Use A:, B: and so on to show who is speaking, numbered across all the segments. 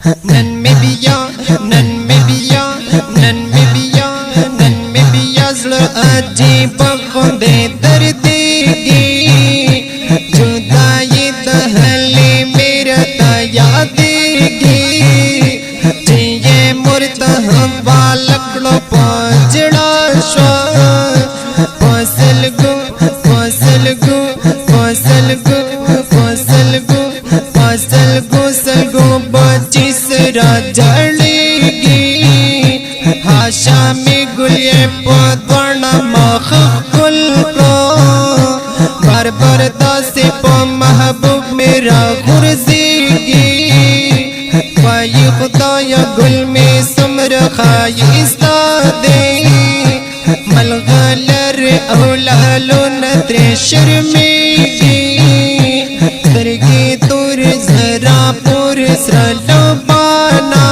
A: none में बिया ज़्ल अजीब खुदे दर्देगी जुदाई दहले मेरा दया देगी जिये मुर्तहबा लकड़ो पजड़ा फसल गो बची सरा जड़ेगी हाशा में गुलिये पदवना मखुल को बरदासे प महबूब मेरा गुरजेगी पाई खुदाया गुल में सुमर खाइस्ता दे मलगलर औलालो नत्रे शर्मेगी तरगी तुर जरा पुर सलो बाना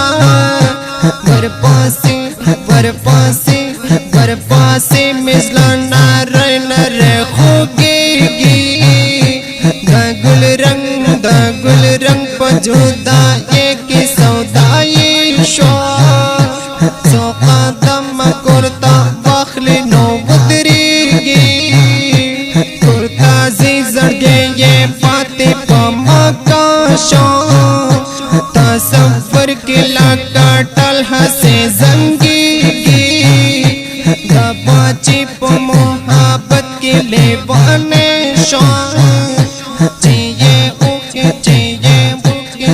A: बरपासे मिसलाना नर खोगेगी गुल रंग पजुदा एक सौदाई सोका दम कुर्ता बखले नो उतरेगी कुर्ता जी जड़गे ये पाते पमा का तसव्वुर के लाका टल हसे जंगीगी दबाची प मोहब्बत के लेवाने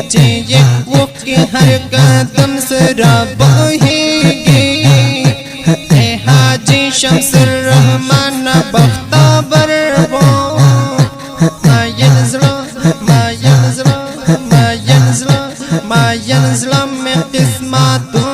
A: चाहिए वो के हर कदम सरा बहेगी ए हाजी शम्सुर रहमान बख्तावर वो मायन ज़ला में किस्मतों